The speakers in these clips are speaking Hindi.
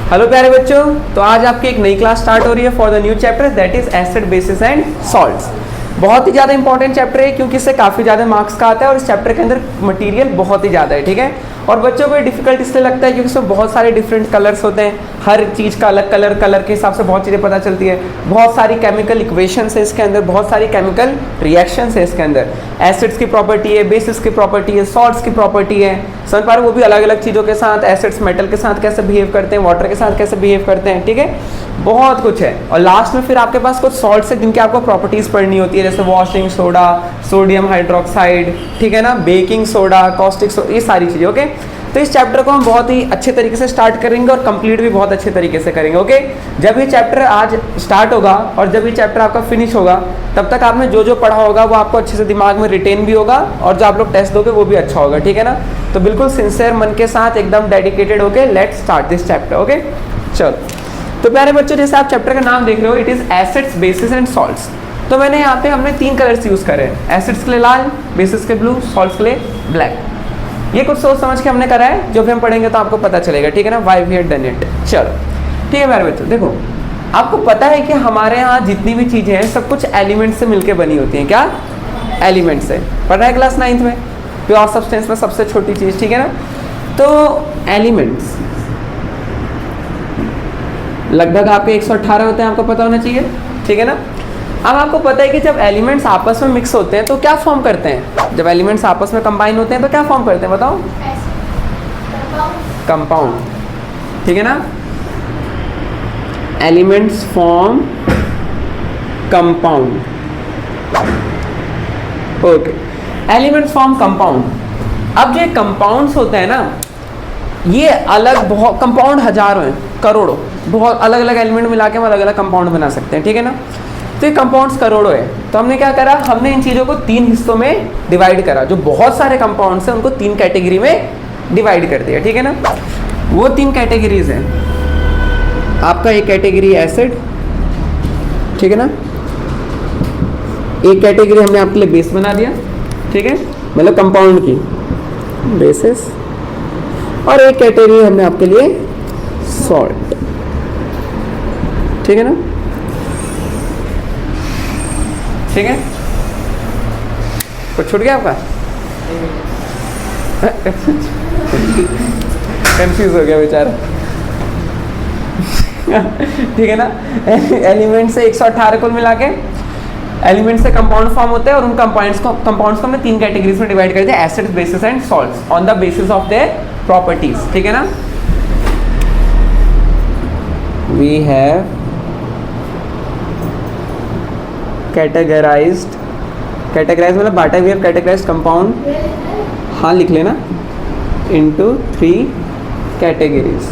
हेलो प्यारे बच्चों, तो आज आपकी एक नई क्लास स्टार्ट हो रही है for the new chapter that is acid basis and salts. बहुत ही ज़्यादा इंपॉर्टेंट चैप्टर है क्योंकि इससे काफ़ी ज़्यादा मार्क्स का आता है और इस चैप्टर के अंदर मटेरियल बहुत ही ज़्यादा है, ठीक है। और बच्चों को डिफिकल्ट इसलिए लगता है क्योंकि इसमें बहुत सारे डिफरेंट कलर्स होते हैं, हर चीज़ का अलग कलर के हिसाब से बहुत चीज़ें पता चलती है, बहुत सारी केमिकल इक्वेशंस है इसके अंदर, बहुत सारी केमिकल रिएक्शंस है इसके अंदर। एसिड्स की प्रॉपर्टी है, बेसिस की प्रॉपर्टी है, सॉल्ट्स की प्रॉपर्टी है, समझ पा रहे हो, वो भी अलग अलग चीज़ों के साथ, एसिड्स मेटल के साथ कैसे बिहेव करते हैं, वाटर के साथ कैसे बिहेव करते हैं, ठीक है, बहुत कुछ है। और लास्ट में फिर आपके पास कुछ सॉल्ट्स है जिनकी आपको प्रॉपर्टीज़ पढ़नी होती है, जैसे वॉशिंग सोडा, सोडियम हाइड्रोक्साइड, ठीक है ना, बेकिंग सोडा, कॉस्टिक सोडा, ये सारी चीज़ें, ओके। तो इस चैप्टर को हम बहुत ही अच्छे तरीके से स्टार्ट करेंगे और कंप्लीट भी बहुत अच्छे तरीके से करेंगे, ओके। जब ये चैप्टर आज स्टार्ट होगा और जब ये चैप्टर आपका फिनिश होगा तब तक आपने जो जो पढ़ा होगा वो आपको अच्छे से दिमाग में रिटेन भी होगा और जो आप लोग टेस्ट दोगे वो भी अच्छा होगा, ठीक है ना। तो बिल्कुल सिंसियर मन के साथ एकदम डेडिकेटेड होके let's start this chapter, okay. चलो, तो प्यारे बच्चों, जैसे आप चैप्टर का नाम देख रहे हो, it is acids bases and salts. तो मैंने यहाँ पे हमने 3 कलर्स यूज़ करे हैं, एसिड्स के लिए लाल, बेसिस के ब्लू, सॉल्ट्स के लिए ब्लैक। ये कुछ सोच समझ के हमने करा है, जो भी हम पढ़ेंगे तो आपको पता चलेगा, ठीक है ना, why we have done it. चलो ठीक है प्यारे बच्चों, देखो आपको पता है कि हमारे यहाँ जितनी भी चीज़ें हैं सब कुछ एलिमेंट से मिलके बनी होती हैं। क्या? एलिमेंट से। पढ़ रहा है क्लास 9th में, प्योर सब्सटेंस में सबसे छोटी चीज़, ठीक है ना। तो एलिमेंट्स लगभग आपके 118 होते हैं, आपको पता होना चाहिए, ठीक है ना। अब आपको पता है कि जब एलिमेंट्स आपस में मिक्स होते हैं तो क्या फॉर्म करते हैं? जब एलिमेंट्स आपस में कंबाइन होते हैं तो क्या फॉर्म करते हैं, बताओ? कंपाउंड, ठीक है ना। Elements form compound, okay. Elements form compound. अब जो कंपाउंड्स होते हैं ना, ये अलग बहुत कंपाउंड हजारों हैं, करोड़ों, बहुत अलग अलग एलिमेंट मिला के हम अलग अलग कंपाउंड बना सकते हैं, ठीक है ना। तो ये कंपाउंड्स करोड़ों है। तो हमने क्या करा, हमने इन चीज़ों को 3 हिस्सों में डिवाइड करा। जो बहुत सारे कंपाउंड्स हैं उनको 3 कैटेगरी में डिवाइड कर दिया, ठीक है ना। वो 3 कैटेगरीज हैं। आपका एक कैटेगरी एसिड, ठीक है ना, एक कैटेगरी हमने आपके लिए बेस बना दिया, ठीक है, मतलब कंपाउंड की बेसिस, और एक कैटेगरी हमने आपके लिए सॉल्ट, ठीक है ना, ठीक है। कुछ छूट गया आपका? कंफ्यूज हो गया बेचारा। ठीक है ना। एलिमेंट से 118 कुल मिला के एलिमेंट से कंपाउंड फॉर्म होते हैं और उन कंपाउंड्स को हमने 3 कैटेगरीज में डिवाइड कर दिया, acids, basis and salts, on the basis of their properties, ठीक है ना। वी हैव कैटेगराइज्ड मतलब बांटा, वी हैव कैटेगराइज्ड कंपाउंड, हाँ लिख लेना, इनटू 3 कैटेगरीज,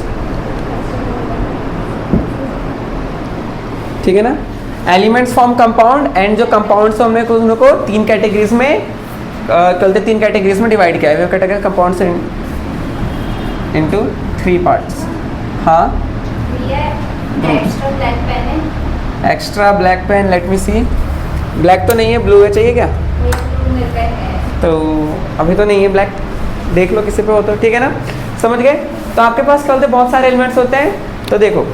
ठीक है ना। एलिमेंट्स फॉर्म कंपाउंड एंड जो कंपाउंड्स हमने उनको 3 कैटेगरीज में कल 3 कैटेगरीज में डिवाइड किया है। We have categorized compounds into 3 parts. हाँ, extra black pen, let me see. Black तो नहीं है, ब्लू है, चाहिए क्या? तो अभी तो नहीं है ब्लैक, देख लो किसी पे हो तो, ठीक है ना, समझ गए। तो आपके पास क्या होते हैं, बहुत सारे एलिमेंट्स होते हैं। तो देखो,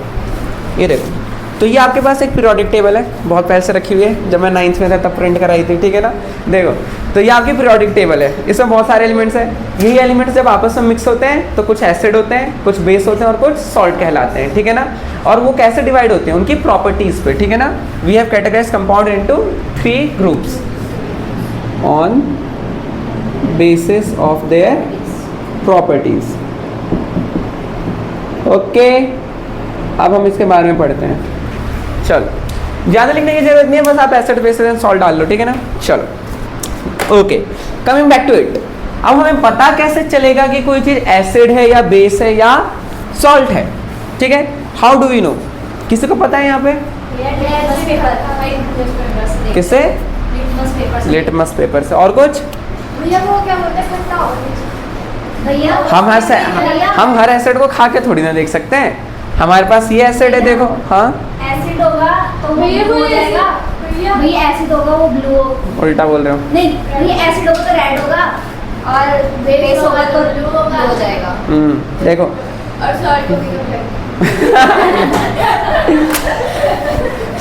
ये देखो, तो ये आपके पास एक पीरियोडिक टेबल है, बहुत पहले से रखी हुई है, जब मैं 9th में था तब प्रिंट कराई थी, ठीक है ना। देखो, तो ये आपकी पीरियोडिक टेबल है, इसमें बहुत सारे एलिमेंट्स हैं। यही एलिमेंट्स जब आपस में मिक्स होते हैं तो कुछ एसिड होते हैं, कुछ बेस होते हैं और कुछ सॉल्ट कहलाते हैं, ठीक है ना। और वो कैसे डिवाइड होते हैं, उनकी प्रॉपर्टीज पे, ठीक है ना। We have categorised compound into 3 groups on basis of their properties, okay. अब हम इसके बारे में पढ़ते हैं। चलो, ज़्यादा लिखने की जरूरत नहीं है, बस आप एसिड, बेसिस एंड सॉल्ट डाल लो, ठीक है ना। चलो, okay, coming back to it. अब हमें पता कैसे चलेगा कि कोई चीज़ एसिड है या बेस है या सॉल्ट है, ठीक है। How do we know? किसी को पता है यहाँ पे? किससे? लिटमस पेपर से। और कुछ? हम हर एसिड को खा के थोड़ी ना देख सकते हैं। हमारे पास ये एसिड है, देखो, हाँ, एसिड होगा तो वो ब्लू हो जाएगा, भैया एसिड होगा वो ब्लू हो, उल्टा बोल रहे हो। नहीं भैया एसिड होगा तो रेड होगा और बेस होगा तो ब्लू हो जाएगा। देखो, और सॉल्ट होगी तो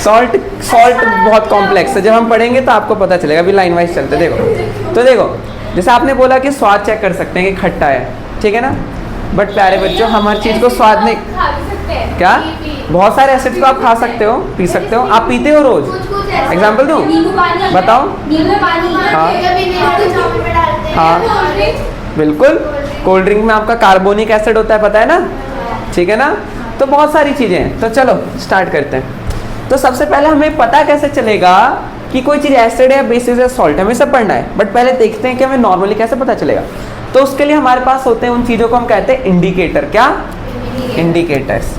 सॉल्ट सॉल्ट बहुत कॉम्प्लेक्स है, जब हम पढ़ेंगे तो आपको पता चलेगा। अभी लाइन वाइज चलते देखो। तो देखो जैसे आपने बोला कि स्वाद चेक कर सकते हैं कि खट्टा है, ठीक है ना, बट प्यारे बच्चों हम हर चीज़ को स्वाद नहीं, क्या बहुत सारे एसिड्स को आप खा सकते हो, पी सकते हो। आप पीते हो रोज? एग्जाम्पल दूँ? बताओ। हाँ हाँ बिल्कुल, कोल्ड ड्रिंक में आपका कार्बोनिक एसिड होता है, पता है ना, ठीक है ना। तो बहुत सारी चीज़ें हैं। तो चलो स्टार्ट करते हैं। तो सबसे पहले हमें पता कैसे चलेगा कि कोई चीज़ एसिड है, बेसिस है, सॉल्ट है, हमें सब पढ़ना है। बट पहले देखते हैं कि हमें नॉर्मली कैसे पता चलेगा। तो उसके लिए हमारे पास होते हैं उन चीज़ों को हम कहते हैं इंडिकेटर। क्या? इंडिकेटर्स।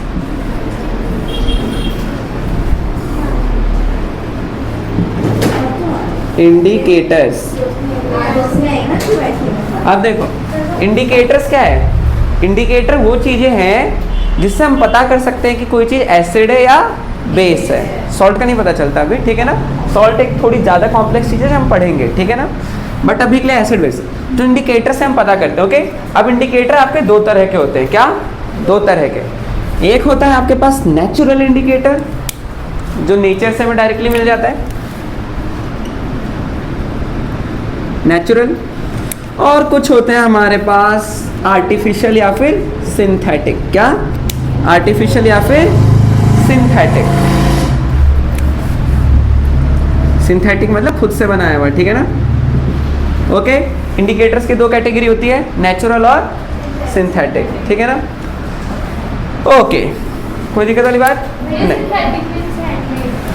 इंडिकेटर्स। अब देखो इंडिकेटर्स क्या है? इंडिकेटर वो चीज़ें हैं जिससे हम पता कर सकते हैं कि कोई चीज़ एसिड है या बेस है। सॉल्ट का नहीं पता चलता अभी, ठीक है ना। सॉल्ट एक थोड़ी ज़्यादा कॉम्प्लेक्स चीज़ है, हम पढ़ेंगे, ठीक है ना। बट अभी के लिए एसिड बेस। तो इंडिकेटर से हम पता करते हैं, ओके। अब इंडिकेटर आपके दो तरह के होते हैं। क्या? दो तरह के। एक होता है आपके पास नेचुरल इंडिकेटर, जो नेचर से हमें डायरेक्टली मिल जाता है, नेचुरल। और कुछ होते हैं हमारे पास आर्टिफिशियल या फिर सिंथेटिक। क्या? आर्टिफिशियल या फिर सिंथेटिक। सिंथेटिक मतलब खुद से बनाया हुआ, ठीक है ना, ओके। इंडिकेटर्स की दो कैटेगरी होती है, नेचुरल और सिंथेटिक, ठीक है ना, ओके। कोई दिक्कत वाली बात नहीं।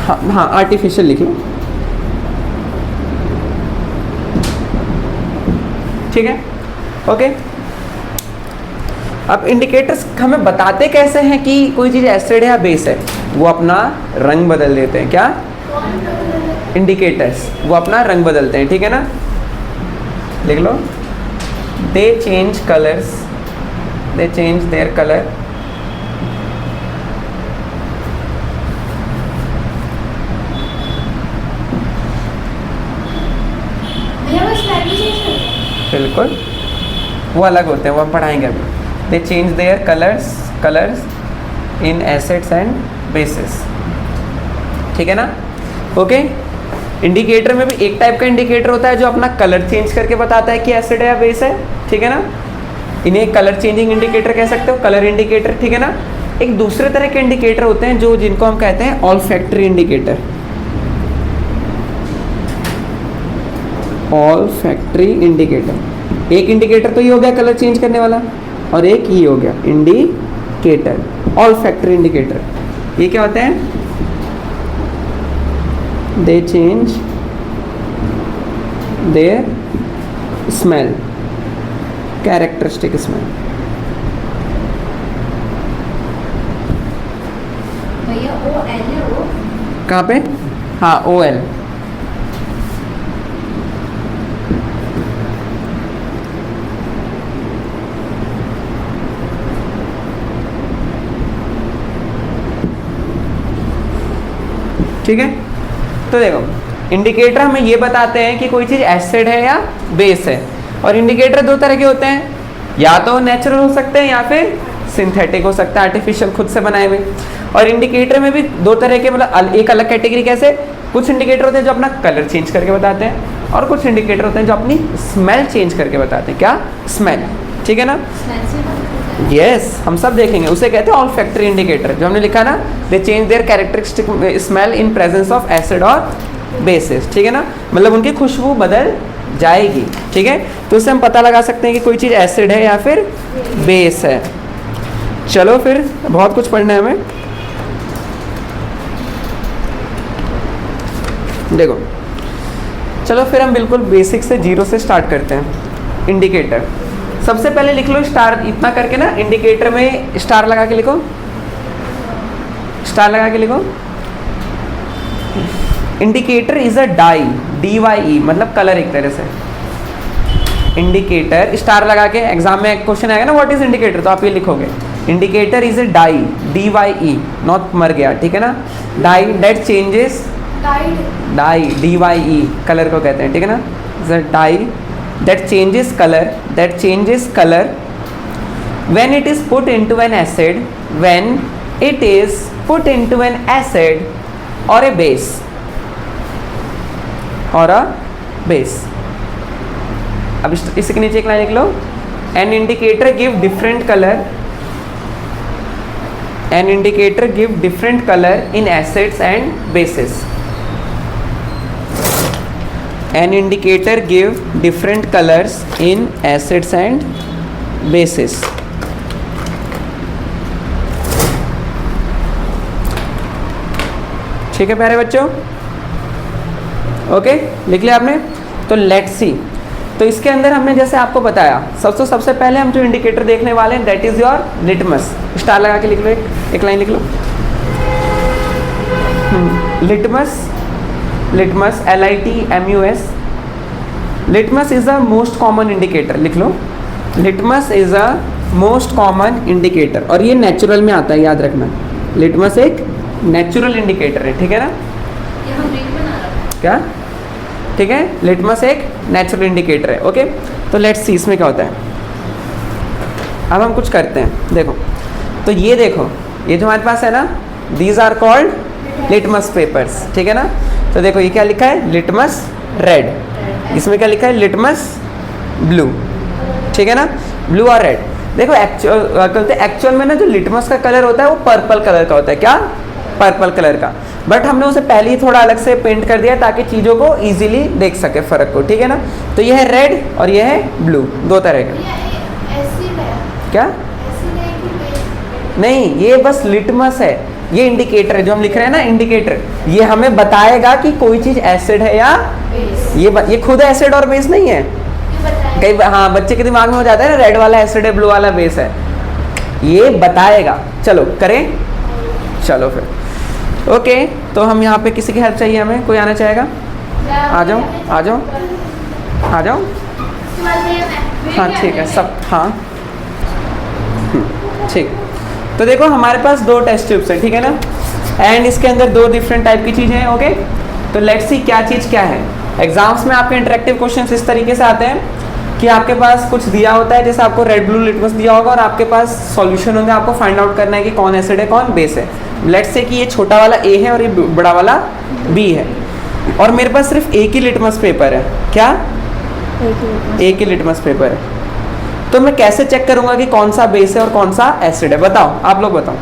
हाँ हाँ आर्टिफिशियल लिख लो, ठीक है, ओके। अब इंडिकेटर्स हमें बताते कैसे हैं कि कोई चीज़ एसिड है या बेस है? वो अपना रंग बदल देते हैं। क्या? इंडिकेटर्स वो अपना रंग बदलते हैं, ठीक है ना। लिख लो, they change colours, they change their colour बिल्कुल, वो अलग होते हैं, वो हम पढ़ाएंगे अभी। They change their colours in acids and bases, ठीक है ना, ओके। इंडिकेटर में भी एक टाइप का इंडिकेटर होता है जो अपना कलर चेंज करके बताता है कि एसिड है या बेस है, ठीक है ना। इन्हें कलर चेंजिंग इंडिकेटर कह सकते हो, कलर इंडिकेटर, ठीक है ना। एक दूसरे तरह के इंडिकेटर होते हैं जो जिनको हम कहते हैं ऑल्फैक्टरी इंडिकेटर। Olfactory indicator. एक इंडिकेटर तो ये हो गया कलर चेंज करने वाला, और एक ये हो गया इंडिकेटर, ऑल्फैक्टरी इंडिकेटर। ये क्या होते हैं? दे change their smell, characteristic smell. भैया ओ एल है वो कहाँ पे? हाँ OL। ठीक है, तो देखो इंडिकेटर हमें ये बताते हैं कि कोई चीज़ एसिड है या बेस है। और इंडिकेटर दो तरह के होते हैं, या तो नेचुरल हो सकते हैं या फिर सिंथेटिक हो सकता है, आर्टिफिशियल खुद से बनाए हुए। और इंडिकेटर में भी दो तरह के, मतलब एक अलग कैटेगरी कैसे, कुछ इंडिकेटर होते हैं जो अपना कलर चेंज करके बताते हैं, और कुछ इंडिकेटर होते हैं जो अपनी स्मेल चेंज करके बताते हैं। क्या? स्मेल, ठीक है ना। यस हम सब देखेंगे, उसे कहते हैं ऑल्फैक्टरी इंडिकेटर, जो हमने लिखा ना, दे change there characteristic smell in presence of acid और बेसिस, ठीक है ना, मतलब उनकी खुशबू बदल जाएगी, ठीक है। तो उससे हम पता लगा सकते हैं कि कोई चीज़ एसिड है या फिर बेस है। चलो फिर बहुत कुछ पढ़ना है हमें, देखो चलो फिर हम बिल्कुल बेसिक से जीरो से स्टार्ट करते हैं। इंडिकेटर सबसे पहले लिख लो स्टार, इतना करके ना, इंडिकेटर में स्टार लगा के लिखो, स्टार लगा के लिखो। Indicator is a dye, DYE मतलब कलर एक तरह से। इंडिकेटर स्टार लगा के, एग्जाम में क्वेश्चन आएगा ना व्हाट इज इंडिकेटर, तो आप ये लिखोगे indicator is a dye, DYE not मर गया, ठीक है ना, dye that changes, dye DYE colour को कहते हैं, ठीक है ना, is a dye that changes color when it is put into an acid when it is put into an acid or a base, or a base. अब इसके नीचे एक लाइन लिख लो, an indicator give different color, an indicator give different color in acids and bases. An indicator give different colors in acids and bases. ठीक है प्यारे बच्चों, ओके लिख लिया आपने। तो लेट्स सी, तो इसके अंदर हमने जैसे आपको बताया सबसे पहले हम जो इंडिकेटर देखने वाले हैं that is your litmus. Star लगा के लिख लो, एक लाइन लिख लो, litmus, litmus LITMUS, litmus is the most common indicator. लिख लो, litmus is a most common indicator, और ये नेचुरल में आता है, याद रखना। लिटमस एक नेचुरल इंडिकेटर है, ठीक है ना, क्या ठीक है, लिटमस एक नेचुरल इंडिकेटर है। ओके, तो लेट्स सी इसमें क्या होता है। अब हम कुछ करते हैं, देखो तो ये देखो, ये जो हमारे पास है ना, these are called litmus papers, ठीक है ना। तो देखो ये क्या लिखा है, लिटमस रेड, इसमें क्या लिखा है, लिटमस ब्लू, ठीक है ना, ब्लू और रेड। देखो एक्चुअल में ना जो लिटमस का कलर होता है वो पर्पल कलर का होता है, क्या, पर्पल कलर का, बट हमने उसे पहले ही थोड़ा अलग से पेंट कर दिया ताकि चीज़ों को इजीली देख सके फ़र्क को, ठीक है ना। तो ये है रेड और ये है ब्लू, दो तरह के। क्या नहीं, ये बस लिटमस है, ये इंडिकेटर है जो हम लिख रहे हैं ना, इंडिकेटर ये हमें बताएगा कि कोई चीज़ एसिड है या ये खुद एसिड और बेस नहीं है। कई हाँ बच्चे के दिमाग में हो जाता है ना, रेड वाला एसिड है ब्लू वाला बेस है, ये बताएगा। चलो करें, चलो फिर ओके। तो हम यहाँ पे किसी की हेल्प चाहिए हमें, कोई आना चाहेगा, आ जाओ आ जाओ आ जाओ। हाँ ठीक है सब, हाँ ठीक। तो देखो हमारे पास दो टेस्ट ट्यूब्स हैं, ठीक है ना, एंड इसके अंदर दो डिफरेंट टाइप की चीज़ें हैं। ओके, तो लेट्स सी क्या चीज़ क्या है। एग्जाम्स में आपके इंटरेक्टिव क्वेश्चंस इस तरीके से आते हैं कि आपके पास कुछ दिया होता है, जैसे आपको रेड ब्लू लिटमस दिया होगा और आपके पास सॉल्यूशन होंगे, आपको फाइंड आउट करना है कि कौन एसिड है कौन बेस है। लेट्स से कि ये छोटा वाला A है और ये बड़ा वाला B है, और मेरे पास सिर्फ एक ही लिटमस पेपर है, क्या, एक ही लिटमस पेपर है। तो मैं कैसे चेक करूंगा कि कौन सा बेस है और कौन सा एसिड है, बताओ आप लोग बताओ।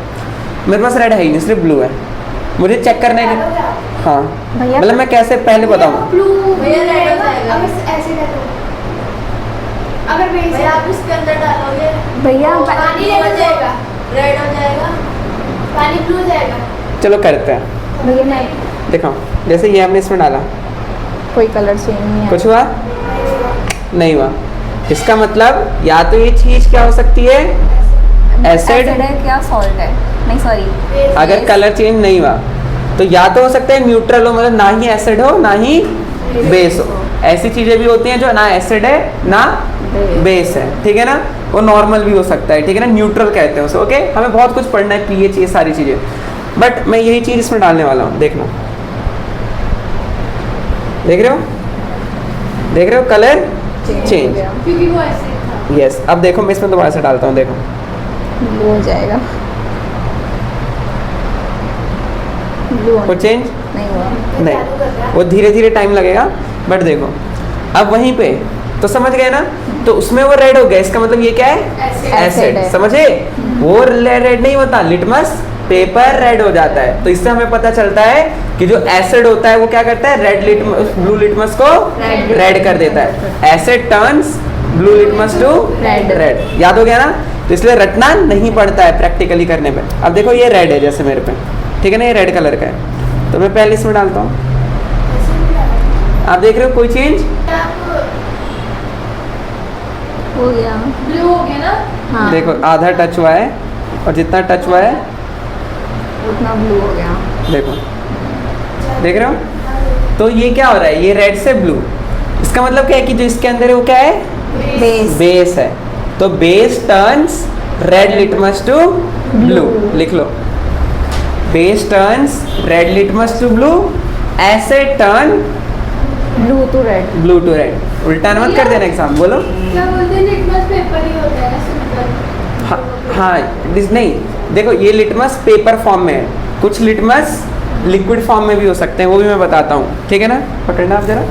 मेरे पास रेड है ही नहीं, सिर्फ ब्लू है, मुझे चेक करने के, हाँ मतलब मैं कैसे पहले बताऊँ। अगर बेस आप इसके अंदर डालोगे भैया पानी हो जाएगा, रेड हो जाएगा, पानी ब्लू हो जाएगा। चलो करते हैं, भैया मैं देखो जैसे ये हमने इसमें डाला, कोई कलर चेंज नहीं है, कुछ हुआ नहीं हुआ, इसका मतलब या तो ये चीज़ क्या हो सकती है, एसिड है क्या, सॉल्ट है, नहीं सॉरी, अगर कलर चेंज नहीं हुआ तो या तो हो सकता है न्यूट्रल हो, मतलब ना ही एसिड हो ना ही बेस हो। ऐसी चीज़ें भी होती हैं जो ना एसिड है ना बेस है, ठीक है ना, वो नॉर्मल भी हो सकता है, ठीक है ना, न्यूट्रल कहते हैं उसे। ओके, हमें बहुत कुछ पढ़ना है, पीएच ये सारी चीज़ें, बट मैं यही चीज़ इसमें डालने वाला हूँ, देखना, देख रहे हो, देख रहे हो कलर चेंज, क्योंकि वो एसिड था। यस। अब देखो मैं इसमें दोबारा से डालता हूँ, देखो ब्लू हो जाएगा, ब्लू वो चेंज नहीं हुआ, नहीं, वो धीरे धीरे टाइम लगेगा, बट देखो अब वहीं पे तो समझ गए ना, तो उसमें वो रेड हो गया, इसका मतलब ये क्या है, एसिड, है। समझे, वो रेड नहीं होता, लिटमस पेपर रेड हो जाता है। तो इससे हमें पता चलता है कि जो एसिड होता है वो क्या करता है, रेड लिटमस ब्लू लिटमस को रेड कर देता है, acid turns blue litmus to red. याद हो गया ना, तो इसलिए रटना नहीं पड़ता है प्रैक्टिकली करने पे। अब देखो ये रेड है जैसे मेरे पे, ठीक है ना, ये रेड कलर का है, तो मैं पहले इसमें डालता हूँ, आप देख रहे हो कोई चेंज हो गया, ब्लू हो गया ना, हाँ देखो आधा टच हुआ है और जितना टच हुआ है उतना ब्लू हो गया, देखो देख रहे हो। तो ये क्या हो रहा है, ये रेड से ब्लू, इसका मतलब क्या है कि जो इसके अंदर है वो क्या है, बेस, बेस है। तो base turns red litmus to blue, लिख लो, base turns red litmus to blue, acid turn blue to red, blue to red. उल्टा मत कर देना एग्जाम, बोलो क्या बोलते हैं, लिटमस पेपर ही होता है सिंपल। हाँ नहीं, देखो ये लिटमस पेपर फॉर्म में है, कुछ लिटमस लिक्विड फॉर्म में भी हो सकते हैं, वो भी मैं बताता हूँ, ठीक है ना। पकड़ना आप जरा,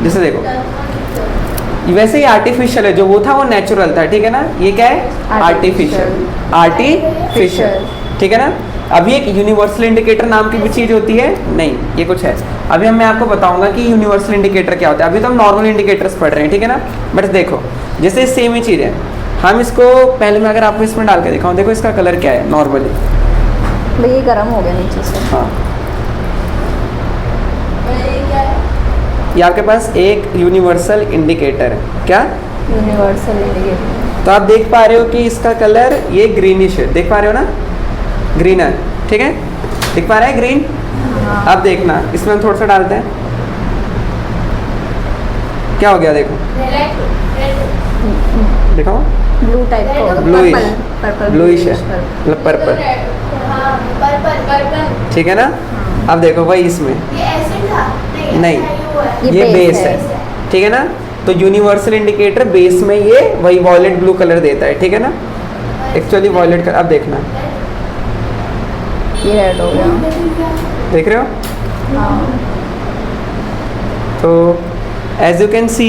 जैसे देखो वैसे ही आर्टिफिशियल है, जो वो था वो नेचुरल था, ठीक है ना। ये क्या है? आर्टिफिशियल, ठीक है ना। अभी एक यूनिवर्सल इंडिकेटर नाम की भी चीज़ होती है, नहीं ये कुछ है। अभी मैं आपको बताऊंगा कि यूनिवर्सल इंडिकेटर क्या होता है। अभी तो हम नॉर्मल इंडिकेटर्स पढ़ रहे हैं, ठीक है ना। बट देखो जैसे सेम ही चीज़ है, हम इसको पहले मैं अगर आपको इसमें डाल के दिखाऊँ, देखो इसका कलर क्या है नॉर्मली। भैया ये गर्म हो गया नीचे से। हाँ, ये आपके पास एक यूनिवर्सल इंडिकेटर है, क्या? Universal indicator. तो आप देख पा रहे हो कि इसका कलर ये ग्रीनिश है, देख पा रहे हो ना, ग्रीन है, ठीक है, दिख पा रहा है ग्रीन। अब देखना इसमें हम थोड़ा सा डालते हैं, क्या हो गया देखो, दिखाओ ब्लू टाइप का, ब्लूइश, पर्पल, ब्लूइश है, मतलब पर्पल, ठीक है ना। अब देखो वही इसमें नहीं, ये बेस है, ठीक है ना। तो यूनिवर्सल इंडिकेटर बेस में ये वही वॉयलेट ब्लू कलर देता है, ठीक है ना, एक्चुअली वॉयलेट कलर। अब देखना ये रेड हो गया, देख रहे हो। हाँ। तो एज यू कैन सी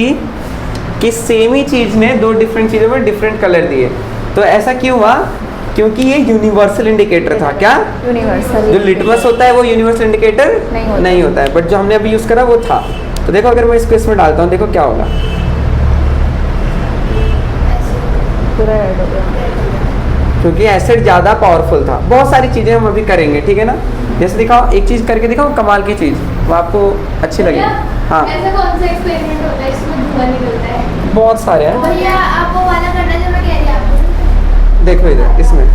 कि सेम ही चीज़ ने दो डिफरेंट चीज़ों में डिफरेंट कलर दिए। तो ऐसा क्यों हुआ? क्योंकि ये यूनिवर्सल इंडिकेटर था। क्या? यूनिवर्सल। जो लिटमस होता है वो यूनिवर्सल इंडिकेटर नहीं होता है, बट जो हमने अभी यूज़ करा वो था। तो देखो अगर मैं इसको इसमें डालता हूँ, देखो क्या होगा, पूरा रेड हो गया, क्योंकि एसिड ज़्यादा पावरफुल था। बहुत सारी चीज़ें हम अभी करेंगे, ठीक है ना। जैसे दिखाओ, एक चीज़ करके दिखाओ कमाल की चीज़, वो आपको अच्छी लगेगी। हाँ, ऐसा कौन सा एक्सपेरिमेंट होता है इसमें धुआं निकलता है? बहुत सारे हैं, भैया आप वो वाला करना जो मैं कह रही हूँ आपको। देखो इधर इसमें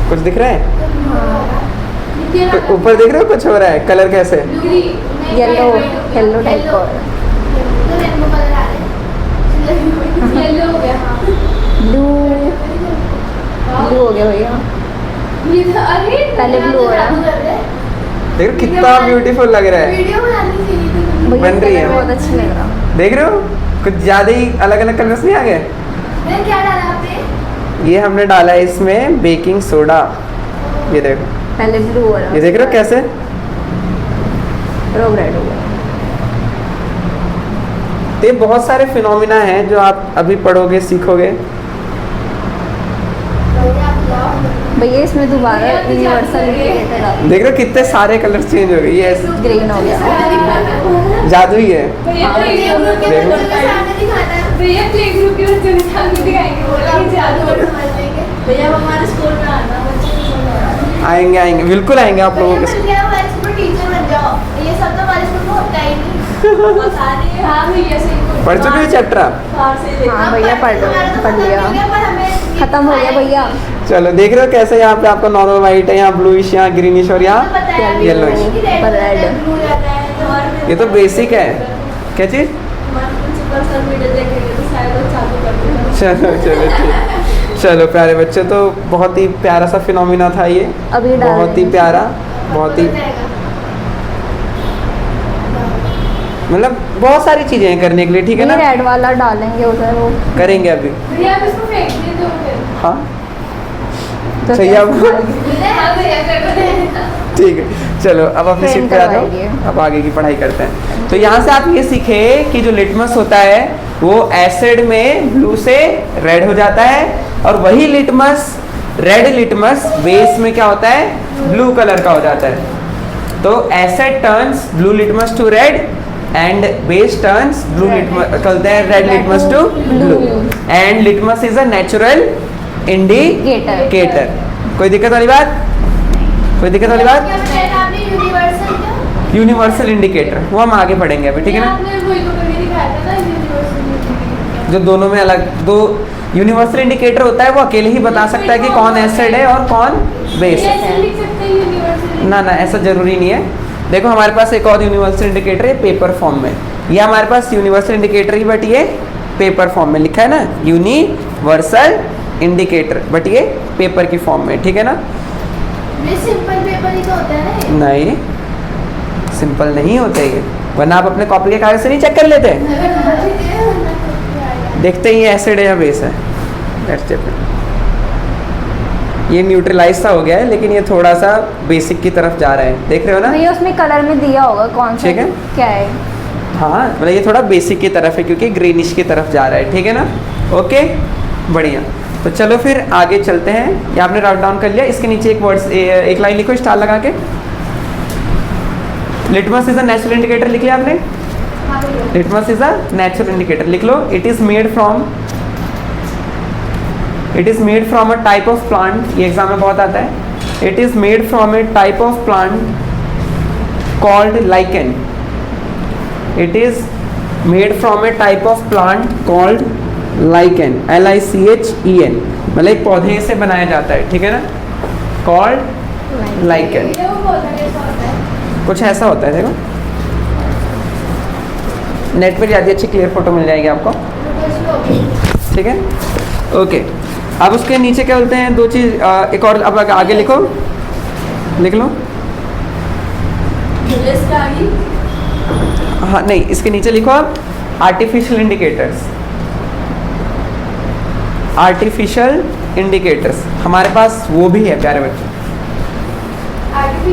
कुछ दिख रहा है, तो ऊपर देख रहे हो कुछ हो रहा है, कलर कैसे? येलो टाइप का, येलो हो गया। हाँ ब्लू हो गया भैया। ये तो अरे पहले blue हो रहा। देखो कितना ब्यूटीफुल लग रहा है, वीडियो बनानी चाहिए थी। भैया बन रही है। कलर बहुत अच्छी लग रहा। देख रहे हो कुछ ज़्यादा ही अलग अलग कलर्स नहीं आ गए। मैंने क्या डाला आपने? ये हमने डाला है इसमें बेकिंग सोडा, ये देखो, पहले ब्लू हो रहा, ये देख रहे हो कैसे रोग रेड हो गया। तो ये बहुत सारे फिनोमिना हैं जो आप अभी पढ़ोगे सीखोगे। भैया इसमें दोबारा यूनिवर्सल इंडिकेटर डाल, देख रहे हो कितने सारे कलर्स चेंज हो गए, ये ग्रीन हो गया। जादू ही है। भैया प्ले ग्रुप के बच्चों के सामने दिखाना है। भैया प्ले ग्रुप के बच्चों के सामने दिखाएंगे, बोला कि जादू और समझ लेंगे। भैया हमारे स्कूल में आना, बच्चों को समझाना। आएंगे बिल्कुल आएंगे आप लोगों के साथ। भैया हमारे स्कूल में टीचर बन जाओ, ये सब तो हमारे स्कूल में होता ही नहीं। हाँ भैया सही पढ़ चुके हो चैप्टर आप? हाँ भैया पढ़ लिया, खत्म हो गया भैया। चलो देख रहे हो कैसे यहाँ पे आपका नॉर्मल वाइट है, यहाँ ब्लूइश, यहाँ ग्रीनिश और यहाँ येलोइश। ये तो बेसिक है। क्या चीज़? चलो चलो ठीक, चलो प्यारे बच्चे, तो बहुत ही प्यारा सा फिनोमिना था ये, अभी डाल बहुत ही देंगे। प्यारा, बहुत ही मतलब बहुत सारी चीज़ें हैं करने के लिए, ठीक है ना। रेड वाला डालेंगे उधर, वो करेंगे अभी। भैया आप इसको फेंक दिए तो फिर। हाँ तो सही आपको, हाँ भैया कर दो। ठीक है। चलो अब अपनी Frame सीट पे आ जाओ, करवाइए। अब आगे की पढ़ाई करते हैं। तो यहाँ से आप ये सीखे कि जो लिटमस होता है वो एसिड में ब्लू से रेड हो जाता है, और वही लिटमस, रेड लिटमस बेस में क्या होता है, ब्लू कलर का हो जाता है। तो acid turns blue litmus to red and base turns blue litmus, कहते हैं red litmus to blue, and litmus is a natural indicator. कोई दिक्कत वाली बात? कोई दिक्कत वाली बात? क्या बताया आपने? यूनिवर्सल क्या? यूनिवर्सल इंडिकेटर वो हम आगे पढ़ेंगे अभी, ठीक है ना। आपने वही तो कभी दिखाया था ना, यूनिवर्सल। जो दोनों में अलग दो यूनिवर्सल इंडिकेटर होता है, वो अकेले ही बता सकता है कि कौन एसिड है और कौन बेस है। ऐसे लिख सकते हैं यूनिवर्सल। ना ऐसा जरूरी नहीं है। देखो हमारे पास एक और यूनिवर्सल इंडिकेटर है पेपर फॉर्म में, ये हमारे पास यूनिवर्सल इंडिकेटर ही, बट ये पेपर फॉर्म में लिखा है ना, यूनिवर्सल इंडिकेटर, बट ये पेपर की फॉर्म में, ठीक है ना। ये सिंपल पेपर ही तो होता है ना। नहीं सिंपल नहीं होते ये, वरना आप अपने कॉपी के कागज से नहीं चेक कर लेते। देखते ही एसिड है या बेस है। Let's check it. ये न्यूट्रलाइज सा हो गया है, लेकिन ये थोड़ा सा बेसिक की तरफ जा रहा है, देख रहे हो ना? भैया उसमें कलर में दिया होगा कौन सा ठीक है। क्या है। हाँ, मतलब ये थोड़ा बेसिक की तरफ है क्योंकि ग्रीनिश की तरफ जा रहा है, ठीक है ना? ओके, बढ़िया। तो चलो फिर आगे चलते हैं। ये आपने राउट डाउन कर लिया। इसके नीचे एक वर्ड्स एक लाइन लिखो स्टार लगा के। Litmus is a natural indicator लिख लिया आपने? Litmus is a natural indicator लिख लो। It is made from a type of plant, ये एग्जाम में बहुत आता है। It is made from a type of plant called lichen. It is made from a type of plant called lichen, LICHEN, मतलब एक पौधे से बनाया जाता है, ठीक है ना? कॉल्ड लाइकेन, ये वो पौधा कैसा होता है? कुछ ऐसा होता है। देखो नेट पर ज़्यादा अच्छी क्लियर फोटो मिल जाएगी आपको, ठीक है? ओके, अब उसके नीचे क्या बोलते हैं, दो चीज़ एक और, अब आगे लिखो, लिख लो। हाँ नहीं, इसके नीचे लिखो आप आर्टिफिशियल इंडिकेटर्स। आर्टिफिशियल इंडिकेटर्स हमारे पास वो भी है प्यारे बच्चों,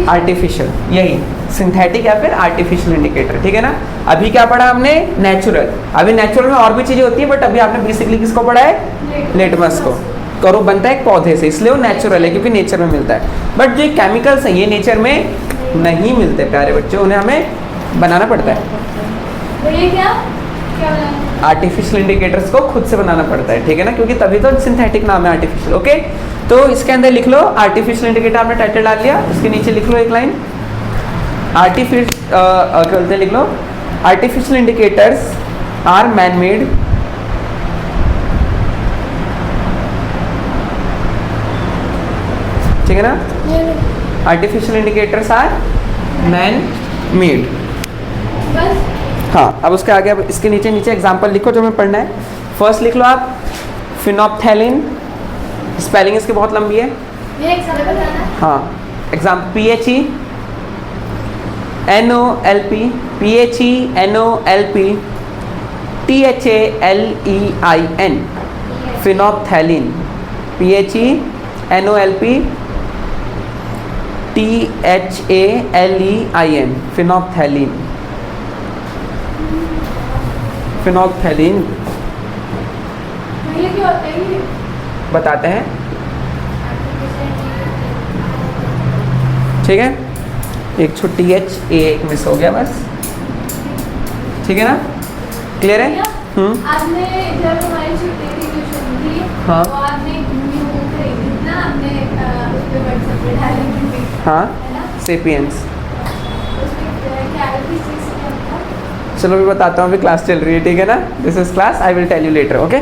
आर्टिफिशियल, यही सिंथेटिक या फिर आर्टिफिशियल इंडिकेटर, ठीक है ना? अभी क्या पढ़ा हमने? नेचुरल। अभी नेचुरल में और भी चीज़ें होती है, बट अभी आपने बेसिकली किसको पढ़ा है? लिटमस को। करो बनता है एक पौधे से, इसलिए वो नेचुरल है क्योंकि नेचर में मिलता है। बट जो केमिकल्स हैं ये नेचर में नहीं मिलते प्यारे बच्चों, उन्हें हमें बनाना पड़ता है। ये क्या बनाना? आर्टिफिशियल इंडिकेटर्स को खुद से बनाना पड़ता है, ठीक है ना? क्योंकि तभी तो सिंथेटिक नाम है आर्टिफिशियल। ओके, तो इसके अंदर लिख लो आर्टिफिशियल इंडिकेटर, आपने टाइटल डाल लिया, उसके नीचे लिख लो एक लाइन क्या बोलते हैं, लिख लो artificial indicators are man made ठीक है ना? Artificial indicators are man made. बस हाँ, अब उसके आगे, अब इसके नीचे नीचे एग्जाम्पल लिखो जो हमें पढ़ना है। फर्स्ट लिख लो आप फिनोप्थैलिन, स्पेलिंग इसकी बहुत लंबी है। ये एग्जांपल बताना। हाँ, exam PHE NOLP, PHE NOLP THALEIN, फिनोप्थैलिन, PHE NOLP THALEIN, फिनोप्थैलिन। फिनोप्थैलिन ये क्या होता है? ये बताते हैं, ठीक है? एक छुट्टी TH एक मिस हो गया बस, ठीक है ना? क्लियर है? आपने जब हमारी छुट्टी थी ट्यूशन की, हाँ। तो आपने न्यू खरीदी ना, आपने उस पे WhatsApp पे डाली थी, हाँ, है ना? सेपियंस। उसमें क्या है, किस चीज़ से क्या था? चलो मैं बताता हूँ, अभी क्लास चल रही है, ठीक है ना? This is class, I will tell you later, okay?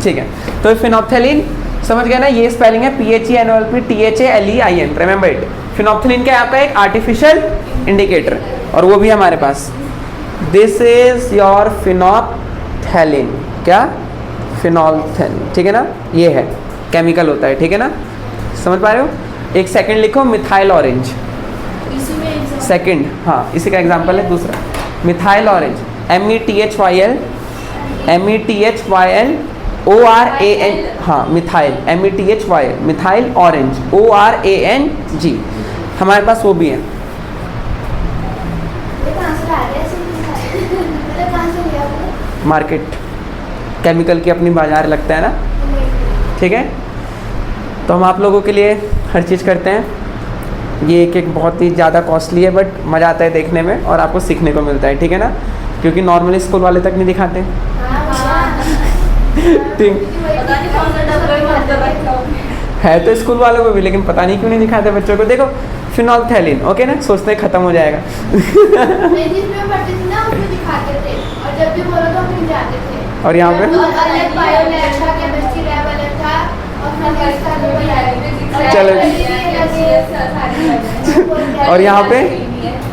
ठीक है, तो फिनोप्थैलिन समझ गए ना? ये स्पेलिंग है PHE NOLP THALEIN, remember it. Phenolphthalein क्या है आपका? एक आर्टिफिशियल इंडिकेटर, और वो भी हमारे पास। दिस इज योर फिनोप्थैलिन, क्या? फिनोल्थेन, ठीक है ना? ये है केमिकल होता है, ठीक है ना? समझ पा रहे हो? एक सेकंड लिखो, मिथाइल ऑरेंज। इसमें example- सेकंड, हाँ, इसी का एग्जांपल है दूसरा, मिथाइल ऑरेंज, METHYL ORAN, हाँ, methyl METHYL, methyl orange ORANG, हमारे पास वो भी है। ये कहाँ से ला रहे हैं? मतलब कहाँ से लिया आपने? मार्केट, केमिकल की अपनी बाजार लगता है ना, ठीक है? तो हम आप लोगों के लिए हर चीज़ करते हैं। ये एक बहुत ही ज़्यादा कॉस्टली है, बट मज़ा आता है देखने में और आपको सीखने को मिलता है, ठीक है ना? क्योंकि नॉर्मली स्कूल वाले तक नहीं दिखाते, ठीक है? तो स्कूल वालों को भी, लेकिन पता नहीं क्यों नहीं दिखाते बच्चों को। देखो फिनोल्थैलिन, ओके ना? सोचते खत्म हो जाएगा। मैं जिसमें पढ़ती थी ना, उसमें दिखाते थे, और जब भी बोलो तो हम जाते थे। और यहाँ पे अलग बायो लैब था, केमिस्ट्री लैब अलग था, और फिजिक्स का अलग लैब। चलो। और यहाँ पे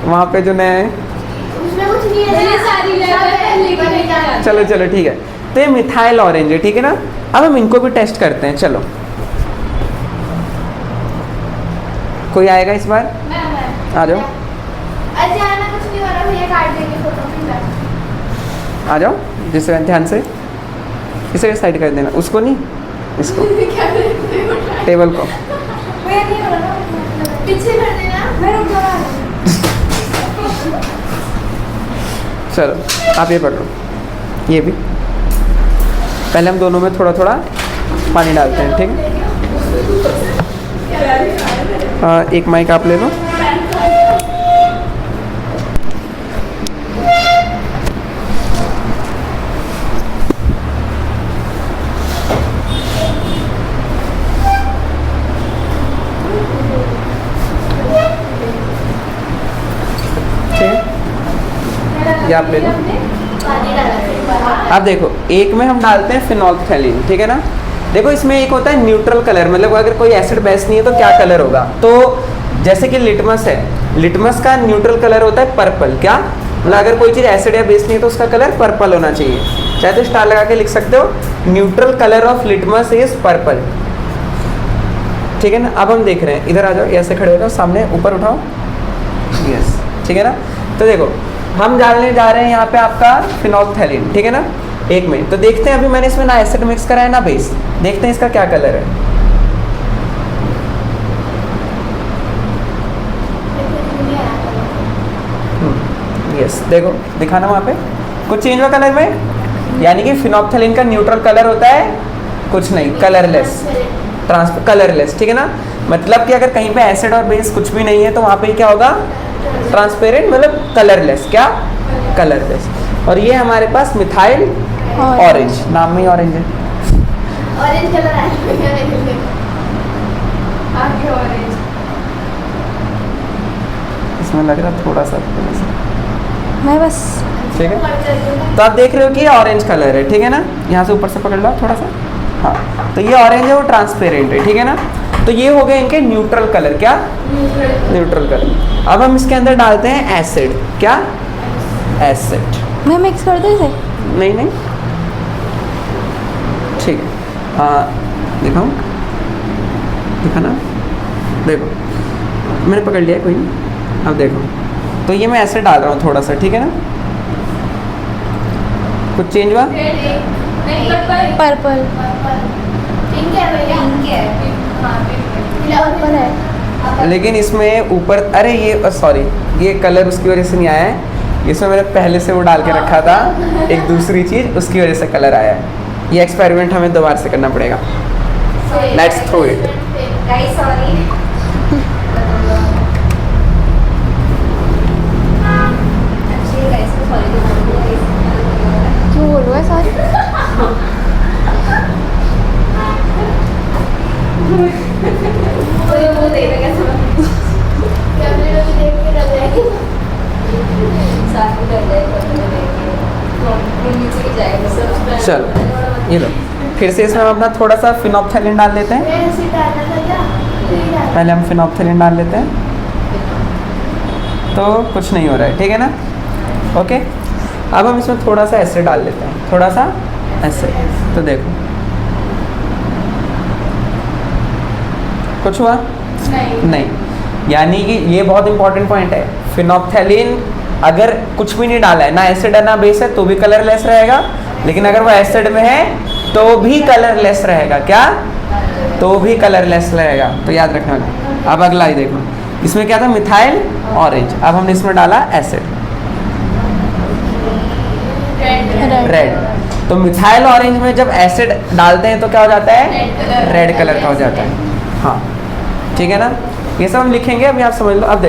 वहाँ पे जो नया है, उसमें कुछ नहीं है, ये सारी लैब। चलो चलो ठीक है। तो ये मिथाइल ऑरेंज है, ठीक है ना? अब हम इनको भी टेस्ट करते हैं, चलो। कोई आएगा इस बार? आ जाओ, अरे आना, कुछ नहीं हो रहा, भैया काट देंगे फोटो। आ जाओ जिससे ध्यान से। इसे साइड कर देना, उसको नहीं, इसको, क्या करते हो? टेबल को। भैया नहीं हो रहा ना, पीछे कर देना। मैं रुक जा। चलो आप ये पढ़ लो, ये भी। पहले हम दोनों में थोड़ा थोड़ा पानी डालते हैं, ठीक है। एक माइक आप ले लो। ये आप ले लो। अब देखो, एक में हम डालते हैं फिनोल्फथैलीन, ठीक है ना। देखो इसमें एक होता है न्यूट्रल कलर, मतलब अगर कोई एसिड बेस नहीं है तो क्या कलर होगा। तो जैसे कि लिटमस है, लिटमस का न्यूट्रल कलर होता है पर्पल। क्या मतलब अगर कोई चीज़ एसिड या बेस नहीं है तो उसका कलर पर्पल होना चाहिए। चाहे तो स्टार लगा के लिख सकते हो, neutral colour of litmus is purple, ठीक है ना। अब हम देख रहे हैं, इधर आ जाओ, ऐसे खड़े हो जाओ, सामने ऊपर उठाओ, यस, ठीक है ना। तो देखो हम डालने जा रहे हैं यहाँ पे आपका फिनोल्फथैलीन, ठीक है ना। एक मिनट, तो देखते हैं, अभी मैंने इसमें ना एसिड मिक्स करा है ना बेस, देखते हैं इसका क्या कलर है। यस, देखो दिखाना वहाँ पे कुछ चेंज हुआ कलर में, यानी कि फिनोल्फथैलीन का न्यूट्रल कलर होता है कुछ नहीं, कलरलेस, कलरलेस, ठीक है ना। मतलब कि अगर कहीं पे एसिड और बेस कुछ भी नहीं है तो वहाँ पे क्या होगा, ट्रांसपेरेंट, मतलब कलरलेस। क्या, कलरलेस। और ये हमारे पास मिथाइल ऑरेंज, नाम में ही ऑरेंज है। ऑरेंज कलर आया आगे ऑरेंज। इसमें लग रहा थोड़ा सा, मैं बस, ठीक है। तो आप देख रहे हो कि ये ऑरेंज कलर है, ठीक है ना। यहाँ से ऊपर से पकड़ लो थोड़ा सा, हाँ। तो ये ऑरेंज है, वो ट्रांसपेरेंट है, ठीक है ना। तो ये हो गए इनके न्यूट्रल कलर। क्या, न्यूट्रल कलर। अब हम इसके अंदर डालते हैं एसिड। क्या, एसिड। मैं मिक्स कर दूँ इसे? नहीं नहीं, ठीक है। हाँ दिखाऊं, दिखाना, देखो मैंने पकड़ लिया, कोई नहीं। अब देखो, तो ये मैं एसिड डाल रहा हूँ थोड़ा सा, ठीक है ना। कुछ चेंज हुआ? पर्पल। पिंक है भैया, पिंक है, पर्पल है। लेकिन इसमें ऊपर, अरे ये सॉरी, ये कलर उसकी वजह से नहीं आया है, इसमें मैंने पहले से वो डाल के रखा था एक दूसरी चीज़, उसकी वजह से कलर आया है। ये एक्सपेरिमेंट हमें दोबारा से करना पड़ेगा। Let's throw it. Guys sorry. क्यों बोल रहा है सॉरी? वो देख रहा है कैमरे में भी देख के रह जाएगी, साथ में कर जाएगा। चल ये लो, फिर से इसमें हम अपना थोड़ा सा फिनोल्फथैलीन डाल लेते हैं। ऐसे डालना था क्या? पहले हम फिनोल्फथैलीन डाल लेते हैं, तो कुछ नहीं हो रहा है, ठीक है ना। ओके, अब हम इसमें थोड़ा सा एसिड डाल लेते हैं, थोड़ा सा एसिड। तो देखो कुछ हुआ नहीं, यानी कि ये बहुत इंपॉर्टेंट पॉइंट है। फिनोल्फथैलीन अगर कुछ भी नहीं डाला है, ना एसिड है ना बेस है, तो भी कलरलेस रहेगा। लेकिन अगर वो एसिड में है तो भी कलरलेस रहेगा। क्या, तो भी कलरलेस रहेगा। तो याद रखना। अब अगला ही देखो, इसमें क्या था, मिथाइल ऑरेंज। अब हमने इसमें डाला एसिड, रेड। तो मिथाइल ऑरेंज में जब एसिड डालते हैं तो क्या हो जाता है, रेड कलर का हो जाता है। हाँ ठीक है ना, ये सब हम लिखेंगे, अभी आप समझ लो। अब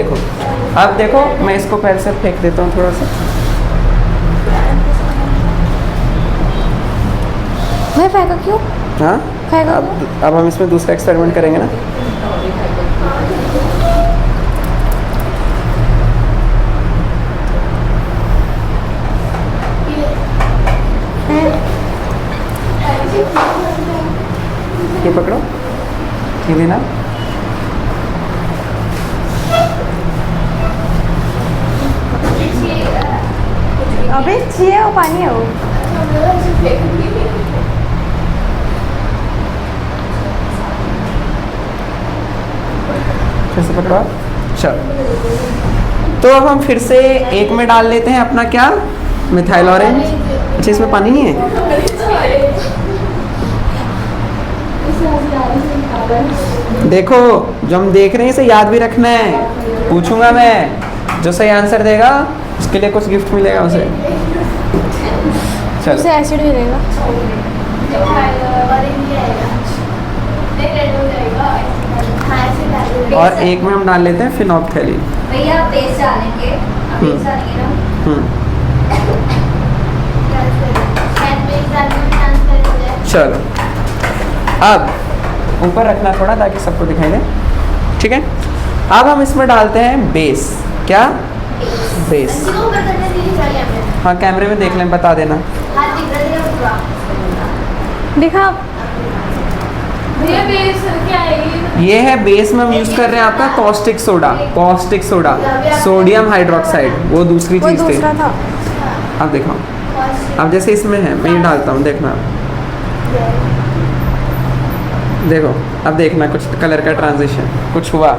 देखो मैं इसको पहले से फेंक देता हूँ थोड़ा सा। मैं फेंका क्यों? हाँ, फेंका अब हम इसमें दूसरा एक्सपेरिमेंट करेंगे ना। ये पकड़ो, ये देना। अबे चाहिए वो, पानी है वो। फिर से पकड़ो। चलो, तो अब हम फिर से एक में डाल लेते हैं अपना क्या, मिथाइल ऑरेंज। अच्छा इसमें पानी नहीं है, देखो जो हम देख रहे हैं इसे याद भी रखना है, पूछूंगा मैं, जो सही आंसर देगा उसके लिए कुछ गिफ्ट मिलेगा उसे। उसे चलो एसिड मिलेगा। और एक में हम डाल लेते हैं फिनॉक्थेलिन। भैया बेस डालेंगे, अब बेस डालेंगे ना। चलो अब ऊपर रखना थोड़ा ताकि सबको दिखाई दे, ठीक है। अब हम इसमें डालते हैं बेस। क्या? बेस। हाँ कैमरे में देख लें, बता देना। दिखा। भैया बेस क्या है ये? ये है बेस में हम यूज कर रहे हैं आपका caustic soda. Caustic soda, sodium hydroxide, वो दूसरी वो चीज थी। दूसरा था। अब देखो, अब जैसे इसमें है, मैं ये डालता हूँ, देखना। देखो अब देखना कुछ कलर का ट्रांजिशन कुछ हुआ,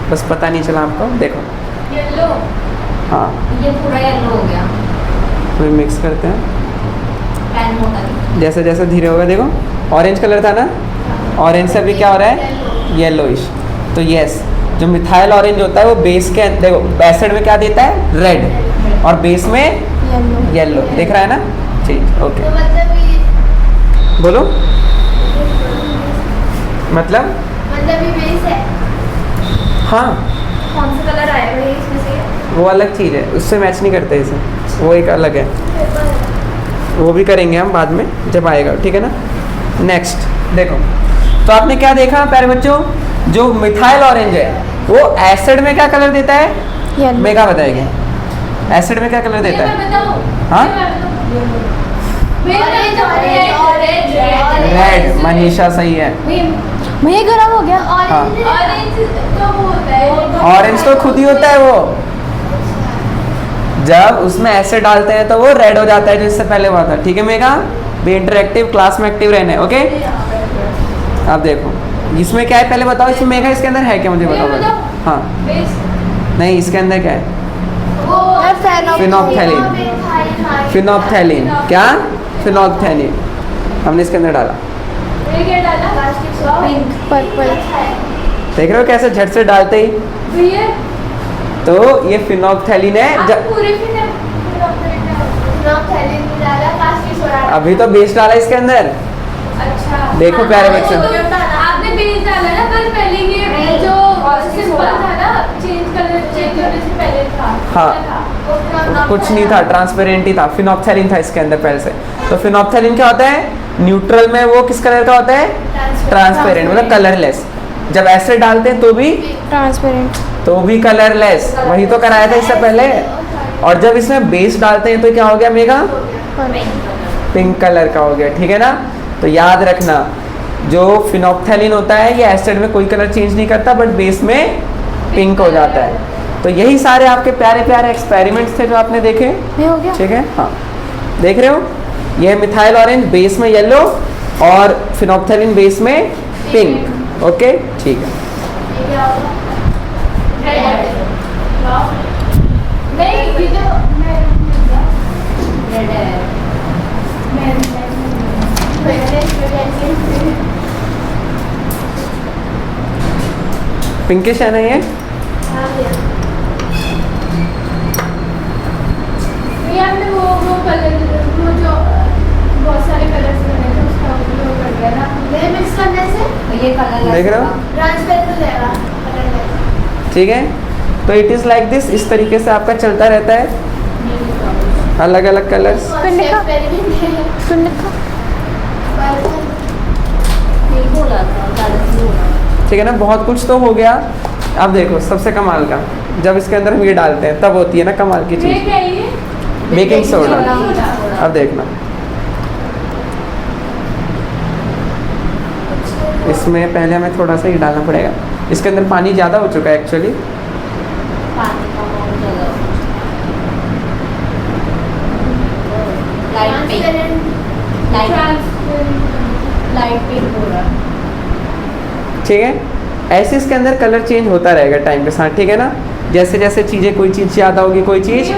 बस पता नहीं चला आपको। देखो येलो, हाँ, ये पूरा येलो हो गया। तो मिक्स करते हैं पेन मोटा नहीं। जैसे जैसे धीरे होगा। देखो ऑरेंज कलर था ना, ऑरेंज से अभी क्या हो रहा है? येलोइश। तो यस, जो मिथाइल ऑरेंज होता है वो बेस के, देखो एसिड में क्या देता है? रेड, और बेस में येलो। येलो। दिख रहा है ना? ठीक, ओके। तो मतलब ये बोलो मतलब ये बेस है। हाँ, कौन सा कलर आएगा ये इसमें से? वो अलग चीज़ है, उससे मैच नहीं करते इसे, वो एक अलग है, वो भी करेंगे हम बाद में जब आएगा, ठीक है ना। नेक्स्ट देखो, तो आपने क्या देखा प्यारे बच्चों? जो मिथाइल ऑरेंज है वो एसिड में क्या कलर देता है? येलो। मेगा बताएगी एसिड में क्या कलर देता है? हाँ? रेड। मनीषा सही है। भैया गरम हो गया। ऑरेंज तो खुद ही होता है वो, जब उसमें एसिड डालते हैं तो वो रेड हो जाता है, जो इससे पहले हुआ था, ठीक है। मेगा भी इंटरएक्टिव, क्लास में एक्टिव रहना है, ओके। अब देखो इसमें क्या है, पहले बताओ इसमें मेगा इसके अंदर है क्या, मुझे बताओ पहले। हाँ, नहीं इसके अंदर क्या है? फिनॉक्थेलिन। फिनॉक्थेलिन क्या? फिनॉक्थेलिन हमने इसके अंदर डाला। पर्पल। देख रहे हो कैसे झट से डालते ही। तो ये फिनॉक्थेलिन है। अभी तो बेस डाला इसके अंदर। अच्छा, देखो प्यारे बच्चों, आपने बेस डाला ना, पर पहले ये जो सिंपल था ना, चेंज होने से पहले था। हाँ, कुछ नहीं था, ट्रांसपेरेंट ही था। फिनॉक्थेलिन था इसके अंदर पहले से। तो फिनॉक्थेलिन क्या होता है? न्यूट्रल में वो किस कलर का होता है? ट्रांसपेरेंट, मतलब कलरलेस। जब एसिड डालते हैं तो भी ट्रांसपेरेंट। तो भी कलरलेस, वही तो कराया था इससे पहले। और जब इसमें बेस डालते हैं तो क्या हो गया मेगा? पिंक कलर का हो गया, ठीक है ना। तो याद रखना, जो फिनॉक्थेलिन होता है ये एसिड में कोई कलर चेंज नहीं करता, बट बेस में पिंक हो जाता है। तो यही सारे आपके प्यारे प्यारे एक्सपेरिमेंट्स थे जो आपने देखे, ये हो गया। ठीक है। हाँ, देख रहे हो, यह मिथाइल ऑरेंज बेस में येलो और फिनॉक्थेलिन बेस में पिंक, ओके ठीक है। पिंकिश है ना ये? आपने वो कलर, वो जो बहुत सारे कलर्स बने थे उसका वो कर दिया ना, ये मिक्स करने से ये कलर देख रहे हो? ट्रांसपेरेंट हो जाएगा कलर। ठीक है, तो इट इज़ लाइक दिस, इस तरीके से आपका चलता रहता है, अलग अलग कलर्स। ठीक है ना, बहुत कुछ तो हो गया। अब देखो सबसे कमाल का, जब इसके अंदर हम ये डालते हैं तब होती है ना कमाल की चीज़, बेकिंग सोडा। अब देखना, इसमें पहले हमें थोड़ा सा ही डालना पड़ेगा, इसके अंदर पानी ज़्यादा हो चुका है एक्चुअली। ठीक है, ऐसे इसके अंदर कलर चेंज होता रहेगा टाइम के साथ, ठीक है ना। जैसे जैसे चीज़ें, कोई चीज़ ज़्यादा होगी, कोई चीज़।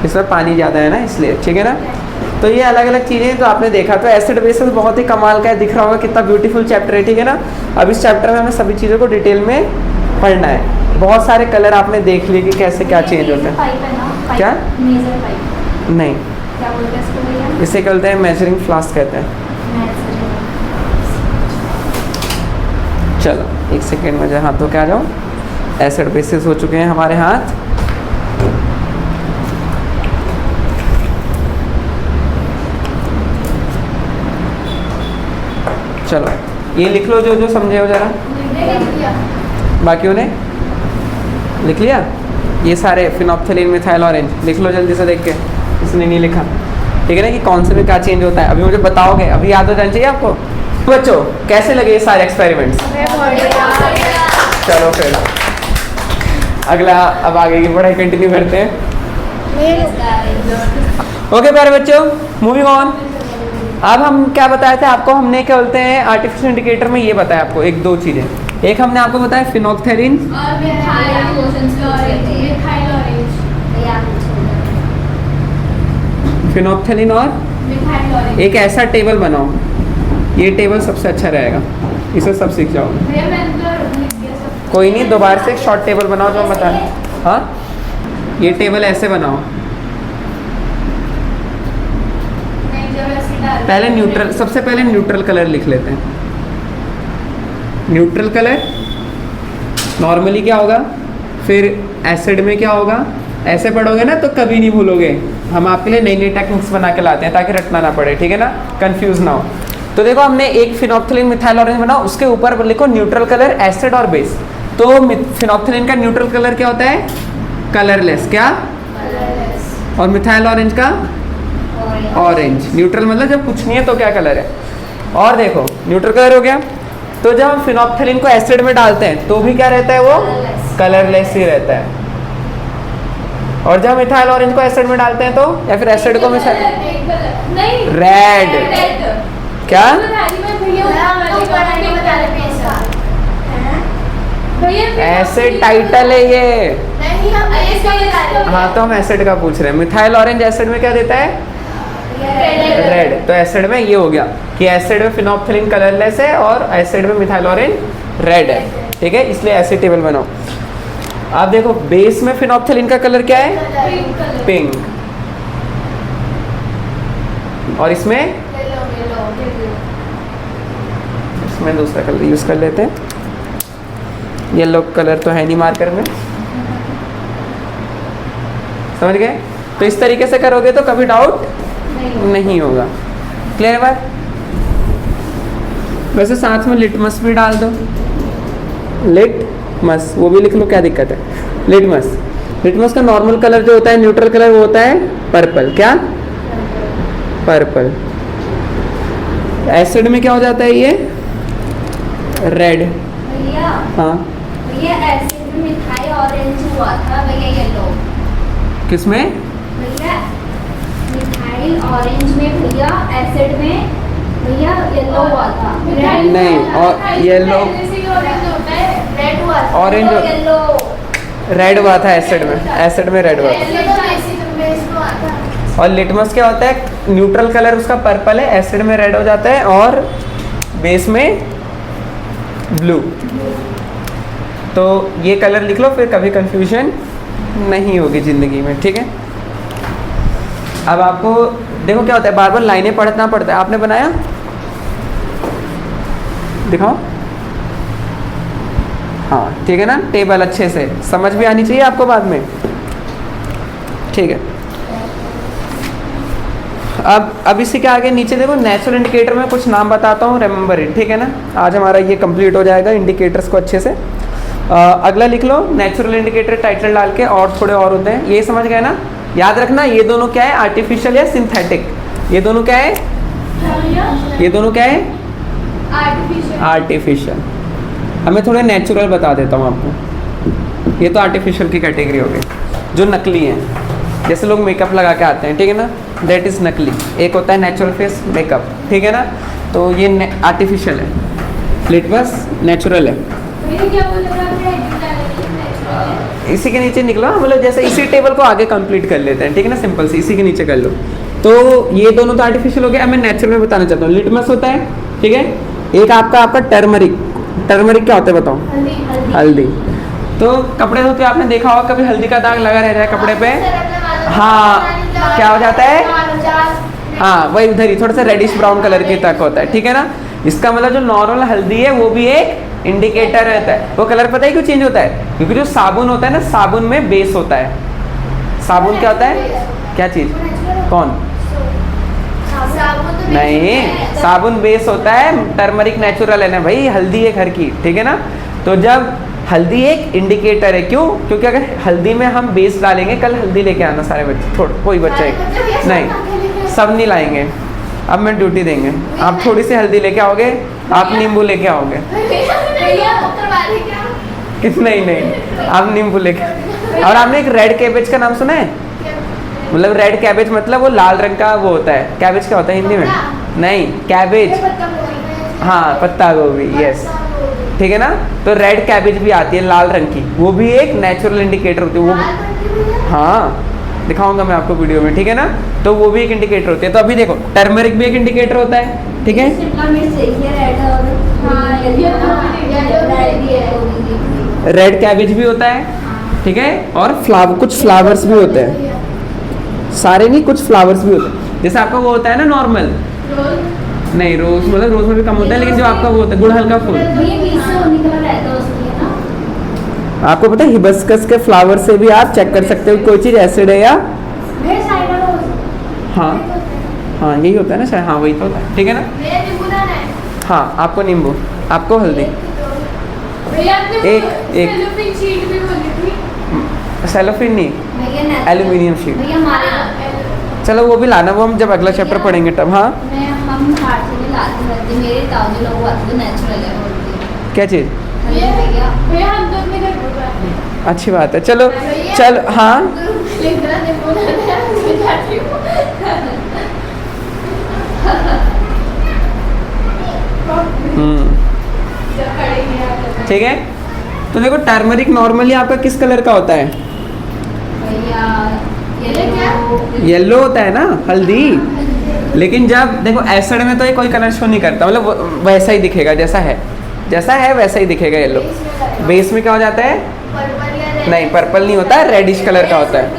इसमें पानी ज़्यादा है ना इसलिए, ठीक है ना। तो ये अलग अलग चीज़ें तो आपने देखा। तो एसिड बेसिस बहुत ही कमाल का है, दिख रहा होगा कितना ब्यूटीफुल चैप्टर है, ठीक है ना। अब इस चैप्टर में हमें सभी चीज़ों को डिटेल में पढ़ना है। बहुत सारे कलर आपने देख लिए कि कैसे क्या चेंज होता है। पाइप है ना, क्या? मेजर पाइप, नहीं, क्या बोलते हैं इसको भैया? इसे कहते हैं मेजरिंग फ्लास्क कहते हैं। चलो एक सेकेंड में हाथ धो के आ जाओ। एसिड बेसिस हो चुके हैं हमारे हाथ। चलो ये लिख लो जो जो समझे हो जरा, बाकियों ने लिख लिया। ये सारे फिनोप्थिलीन मिथाइल ऑरेंज लिख लो जल्दी से देख के, इसने नहीं लिखा, ठीक है ना, कि कौन से में क्या चेंज होता है। अभी मुझे बताओगे, अभी याद हो जाना चाहिए आपको। बच्चों कैसे लगे ये सारे एक्सपेरिमेंट्स? चलो फिर अगला, अब आगे की पढ़ाई कंटिन्यू करते हैं। ओके प्यारे बच्चों, मूविंग ऑन। अब हम क्या बताए थे आपको, हमने क्या बोलते हैं आर्टिफिशियल इंडिकेटर में ये बताया आपको एक दो चीज़ें। एक हमने आपको बताया फिनोप्थेलिन और फिनोप्थेलिन और एक ऐसा टेबल बनाओ, ये टेबल सबसे अच्छा रहेगा, इसे सब सीख जाओगे। कोई नहीं, दोबारा से एक शॉर्ट टेबल बनाओ जो हम बता रहे हैं। हाँ ये टेबल ऐसे बनाओ। पहले न्यूट्रल, सबसे पहले न्यूट्रल कलर लिख लेते हैं। न्यूट्रल कलर नॉर्मली क्या होगा, फिर एसिड में क्या होगा, ऐसे पढ़ोगे ना तो कभी नहीं भूलोगे। हम आपके लिए नई नई टेक्निक्स बना के लाते हैं ताकि रटना ना पड़े, ठीक है ना, कंफ्यूज ना हो। तो देखो हमने एक फिनोप्थिलीन मिथाइल ऑरेंज बना, उसके ऊपर लिखो न्यूट्रल कलर एसिड और बेस। तो फिनोप्थिलीन का न्यूट्रल कलर क्या होता है? कलरलेस। क्या? और मिथाइल ऑरेंज का ऑरेंज। न्यूट्रल मतलब जब कुछ नहीं है तो क्या कलर है। और देखो न्यूट्रल कलर हो गया। तो जब हम फिनोप्थिलीन को एसिड में डालते हैं तो भी क्या रहता है, वो कलरलेस ही रहता है। और जब मिथाइल ऑरेंज को एसिड में डालते हैं तो, या फिर एसिड को मिथाइल, रेड। क्या? एसिड टाइटल है ये। हाँ तो हम एसिड का पूछ रहे हैं। मिथाइल ऑरेंज एसिड में क्या देता है? रेड। तो एसिड में ये हो गया कि एसिड में फिनोप्थिलीन कलरलेस है और एसिड में मिथाइल ऑरेंज रेड है, ठीक है, इसलिए एसिड टेबल बनाओ। आप देखो बेस में फिनोप्थिलीन का कलर क्या है? पिंक। और इसमें दूसरा कलर यूज कर लेते हैं। येलो कलर तो है नहीं मार्कर में, समझ गए। तो इस तरीके से करोगे तो कभी डाउट नहीं होगा। क्लियर बात? वैसे साथ में लिटमस भी डाल दो, लिटमस वो भी लिख लो, क्या दिक्कत है। लिटमस, लिटमस का नॉर्मल कलर जो होता है, न्यूट्रल कलर, वो होता है पर्पल। क्या? पर्पल। एसिड में क्या हो जाता है ये? रेड। भैया, हाँ भैया एसिड में मिथाइल ऑरेंज हुआ था भैया, येलो। किसमें? भैया मिथाइल ऑरेंज में, भैया एसिड में भैया येलो हुआ था। नहीं, और येलो रेड हुआ था। ऑरेंज येलो रेड हुआ था एसिड में, एसिड में रेड हुआ था। और लिटमस क्या होता है? न्यूट्रल कलर उसका पर्पल है, एसिड में रेड हो जाता है और बेस में ब्लू। तो ये कलर लिख लो, फिर कभी कंफ्यूजन नहीं होगी ज़िंदगी में, ठीक है। अब आपको देखो क्या होता है, बार बार लाइनें पढ़ना पड़ता है। आपने बनाया, दिखाओ। हाँ ठीक है ना, टेबल अच्छे से समझ भी आनी चाहिए आपको बाद में, ठीक है। अब इसी के आगे नीचे देखो, नेचुरल इंडिकेटर में कुछ नाम बताता हूँ, रिमेंबर इट, ठीक है ना। आज हमारा ये कंप्लीट हो जाएगा इंडिकेटर्स को अच्छे से। अगला लिख लो, नेचुरल इंडिकेटर टाइटल डाल के, और थोड़े और होते हैं, ये समझ गए ना। याद रखना ये दोनों क्या है, आर्टिफिशियल या सिंथेटिक। ये दोनों क्या है? ये दोनों क्या है? आर्टिफिशियल। हमें थोड़े नेचुरल बता देता हूँ आपको। ये तो आर्टिफिशियल की कैटेगरी हो गई, जो नकली हैं, जैसे लोग मेकअप लगा के आते हैं, ठीक है ना, दैट इज़ नकली। एक होता है नेचुरल फेस मेकअप, ठीक है ना, तो ये आर्टिफिशियल है। लिटमस नेचुरल है। क्या बोल रहा है? इसी के नीचे निकलो, मतलब जैसे इसी टेबल को आगे कंप्लीट कर लेते हैं, ठीक है ना, सिंपल से इसी के नीचे कर लो। तो ये दोनों तो आर्टिफिशियल हो गया। अब मैं नेचुरल में बताना चाहता हूँ। लिटमस होता है, ठीक है, एक आपका टर्मरिक। टर्मरिक क्या होता है बताओ? हल्दी। तो कपड़े धोते हुए आपने देखा होगा कभी हल्दी का दाग लगा रह जाए कपड़े पे, हाँ क्या हो जाता है, हाँ वही उधर ही थोड़ा सा रेडिश ब्राउन कलर के तक होता है, ठीक है ना। इसका मतलब जो नॉर्मल हल्दी है वो भी एक इंडिकेटर रहता है। वो कलर पता है क्यों चेंज होता है? क्योंकि जो साबुन होता है ना, साबुन में बेस होता है। साबुन क्या होता है? क्या चीज? कौन? नहीं, साबुन बेस होता है, टर्मरिक नेचुरल है ना भाई, हल्दी है घर की, ठीक है ना। तो जब हल्दी एक इंडिकेटर है, क्यों? क्योंकि अगर हल्दी में हम बेस डालेंगे, कल हल्दी लेके आना सारे बच्चे, थोड़ा कोई बच्चा एक नहीं, सब नहीं लाएंगे। अब मैं ड्यूटी देंगे, आप थोड़ी सी हल्दी लेके आओगे, आप नींबू लेके आओगे। नहीं, आप नींबू लेके। और आपने एक रेड कैबेज का नाम सुना है? मतलब रेड कैबेज मतलब वो लाल रंग का वो होता है। कैबेज क्या होता है हिंदी में? नहीं, कैबेज, हाँ पत्ता गोभी, यस, ठीक है ना। तो रेड कैबेज भी आती है लाल रंग की, वो भी एक नेचुरल इंडिकेटर होती है वो, हाँ दिखाऊंगा मैं आपको वीडियो में, ठीक है ना। तो वो भी एक इंडिकेटर होती है। तो अभी देखो टर्मरिक भी एक इंडिकेटर होता है, ठीक है। रेड कैबेज भी होता है, ठीक है। और कुछ फ्लावर्स भी होते हैं, सारे नहीं, कुछ फ्लावर्स भी होते हैं। जैसे आपका वो होता है ना नॉर्मल, नहीं रोज, मतलब रोज में भी कम होता है, लेकिन जो आपका वो होता है गुड़हल का फूल, आपको पता है हिबिस्कस के फ्लावर से भी आप चेक कर सकते हो कोई चीज एसिड है या, हाँ हाँ यही होता है ना शायद, हाँ वही तो होता है, ठीक है ना। हाँ आपको नींबू, आपको हल्दी, एक सेलोफिन नहीं, एल्यूमिनियम शीट। चलो वो भी लाना, वो हम जब अगला चैप्टर पढ़ेंगे तब। हाँ क्या चीज़? अच्छी बात है, चलो चल, हाँ ठीक है। तो देखो टर्मरिक नॉर्मली आपका किस कलर का होता है? येलो होता है ना हल्दी। लेकिन जब देखो एसिड में तो ये कोई कलर शो नहीं करता, मतलब वैसा ही दिखेगा जैसा है वैसा ही दिखेगा येलो। बेस में क्या हो जाता है? नहीं पर्पल नहीं होता है, रेडिश कलर का होता है,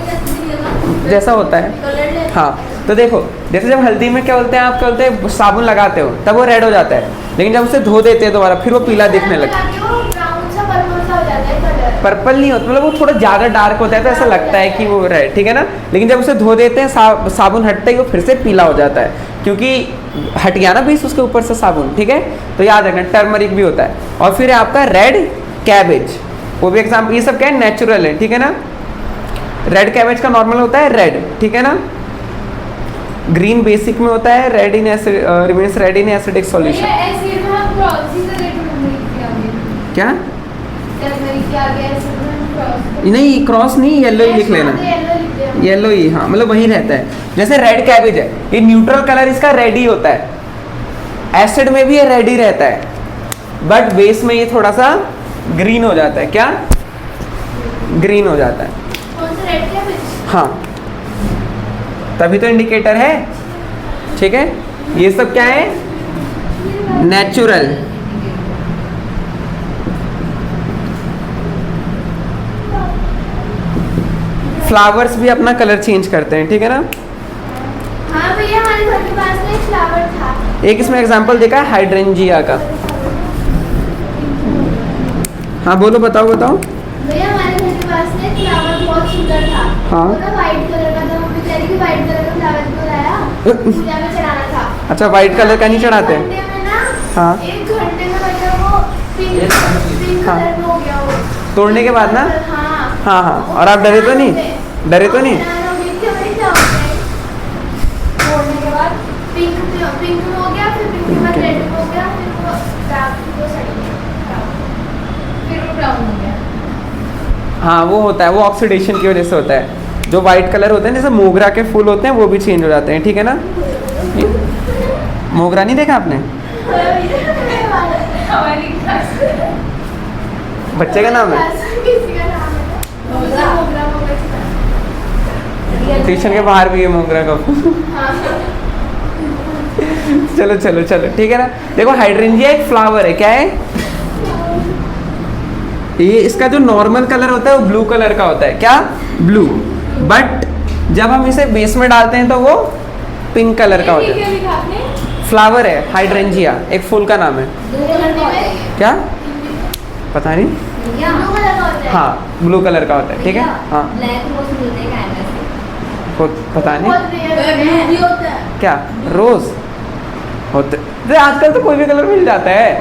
जैसा होता है। हाँ तो देखो जैसे जब हल्दी में क्या बोलते हैं आप, क्या बोलते हैं, साबुन लगाते हो तब वो रेड हो जाता है, लेकिन जब उसे धो देते हैं दोबारा फिर वो पीला दिखने लगता है। पर्पल नहीं होता, मतलब वो थोड़ा ज़्यादा डार्क होता है तो ऐसा लगता है कि वो रेड, ठीक है ना। लेकिन जब उसे धो देते हैं साबुन हटते ही वो फिर से पीला हो जाता है, क्योंकि हट गया ना बेस उसके ऊपर से साबुन, ठीक है। तो याद रखना टर्मरिक भी होता है। और फिर आपका रेड कैबेज, वो भी एग्जाम्पल, ये सब क्या है, नेचुरल है, ठीक है ना। रेड कैबेज का नॉर्मल होता है रेड, ठीक है ना। ग्रीन बेसिक में होता है, red in acid remains red in acidic solution. क्या नहीं, क्रॉस नहीं, येलो ही लिख लेना, येलो ही, हाँ मतलब वही रहता है। जैसे रेड कैबेज है, ये न्यूट्रल कलर इसका रेड ही होता है, एसिड में भी ये रेड ही रहता है, बट बेस में ये थोड़ा सा ग्रीन हो जाता है। क्या ग्रीन हो जाता है? हाँ तभी तो इंडिकेटर है, ठीक है। ये सब क्या है? नेचुरल। फ्लावर्स भी अपना कलर चेंज करते हैं, ठीक है ना। हाँ भैया हमारे घर के पास में एक फ्लावर था। एक इसमें एग्जांपल देखा है हाइड्रेंजिया का। हाँ बोलो, बताओ बताओ। भैया हमारे घर के पास में एक फ्लावर बहुत सुंदर था। हाँ। वो ना व्हाइट कलर का था, मम्मी कह रही कि व्हाइट कलर का फ्लावर क्यों लाया, पूजा में चढ़ाना था। अच्छा व्हाइट कलर का नहीं चढ़ाते? एक घंटे में ना, हाँ। एक घंटे में मतलब वो पिंक हाँ। कलर में हो गया वो। तोड़ने के बाद ना? हाँ हाँ हाँ। और आप डरे तो नहीं? डरे तो नहीं? तोड़ने के बाद पिंक में हो गया, फिर पिंक के बाद रेड में हो गया, फिर वो डार्क वो सड़ गया, फिर वो ब्राउन हो गया। हाँ वो होता है, वो ऑक्सीडेशन की वजह से होता है। जो वाइट कलर होते हैं जैसे मोगरा के फूल होते हैं वो भी चेंज हो जाते हैं, ठीक है ना। मोगरा नहीं देखा आपने? बच्चे का नाम है? ट्यूशन के बाहर भी है मोगरा का चलो चलो चलो ठीक है ना। देखो हाइड्रेंजिया एक फ्लावर है, क्या है ये? इसका जो नॉर्मल कलर होता है वो ब्लू कलर का होता है, क्या? ब्लू। बट जब हम इसे बेस में डालते हैं तो वो पिंक कलर का होता है। फ्लावर है हाइड्रेंजिया, एक फूल का नाम है। क्या पता नहीं। हाँ ब्लू कलर का होता है, ठीक है। हाँ पता नहीं क्या रोज होते, आजकल तो कोई भी कलर मिल जाता है।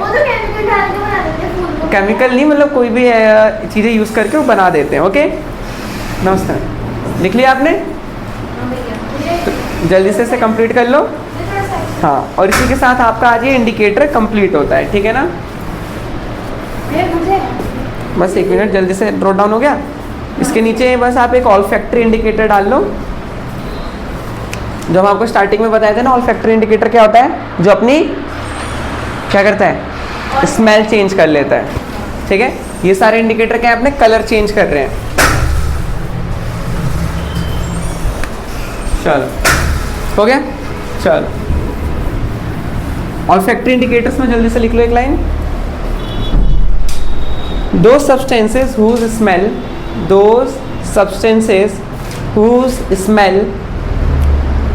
केमिकल नहीं, मतलब कोई भी चीज़ें यूज़ करके वो बना देते हैं। ओके नमस्कार, लिख लिया आपने? तो जल्दी से इसे कंप्लीट कर लो। हाँ और इसी के साथ आपका आज ये इंडिकेटर कंप्लीट होता है, ठीक है ना। बस 1 मिनट, जल्दी से नोट डाउन हो गया। इसके नीचे बस आप एक ऑल्फैक्टरी इंडिकेटर डाल लो। जो हम आपको स्टार्टिंग में बताए थे ना, ऑल्फैक्टरी इंडिकेटर क्या होता है? जो अपनी क्या करता है? स्मेल चेंज कर लेता है, ठीक है। ये सारे इंडिकेटर क्या है? अपने कलर चेंज कर रहे हैं। चलो हो गया। चलो ऑल्फैक्टरी इंडिकेटर्स में जल्दी से लिख लो एक line. Those substances whose smell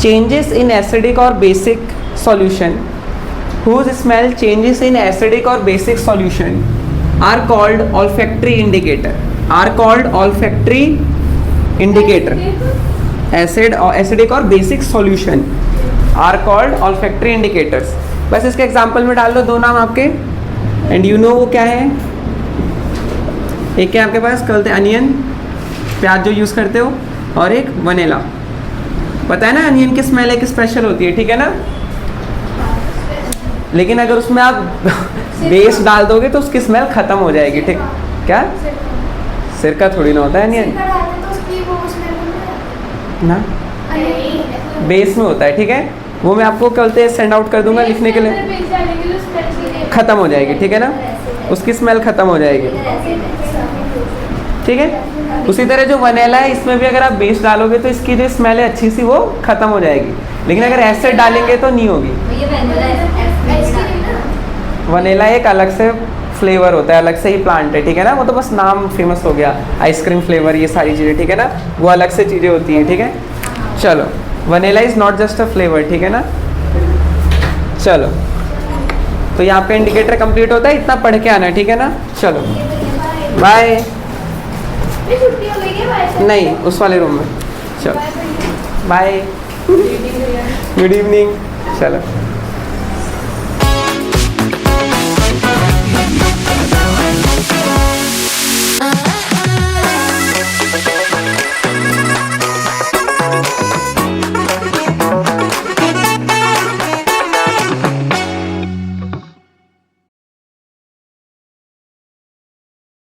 changes in acidic or basic solution, are called olfactory indicator. Acidic or basic solution are called olfactory indicators. बस इसके एग्जाम्पल में डाल दो 2 नाम आपके, एंड यू नो वो क्या है। एक है आपके पास कहते हैं अनियन, प्याज जो यूज़ करते हो, और एक वनीला। पता है ना अनियन की स्मेल एक स्पेशल होती है, ठीक है ना। लेकिन अगर उसमें आप बेस डाल दोगे तो उसकी स्मेल ख़त्म हो जाएगी, ठीक। क्या? सिरका थोड़ी ना होता है अनियन ना, बेस में होता है, ठीक है। वो मैं आपको कहते हैं सेंड आउट कर दूंगा लिखने के लिए, ख़त्म हो जाएगी, ठीक है ना। उसकी स्मेल ख़त्म हो जाएगी, ठीक है। उसी तरह जो वनीला है, इसमें भी अगर आप बेस डालोगे तो इसकी जो स्मेल है अच्छी सी वो ख़त्म हो जाएगी, लेकिन अगर एसिड डालेंगे तो नहीं होगी। वनीला एक अलग से फ्लेवर होता है, अलग से ही प्लांट है, ठीक है ना। वो तो बस नाम फेमस हो गया, आइसक्रीम फ्लेवर, ये सारी चीज़ें, ठीक है ना। वो अलग से चीज़ें होती हैं, ठीक है। चलो vanilla is not just a flavour, ठीक है ना। चलो तो यहाँ पे इंडिकेटर कंप्लीट होता है, इतना पढ़ के आना है, ठीक है ना। चलो बाय। नहीं उस वाले रूम में। चलो बाय, गुड इवनिंग। चलो।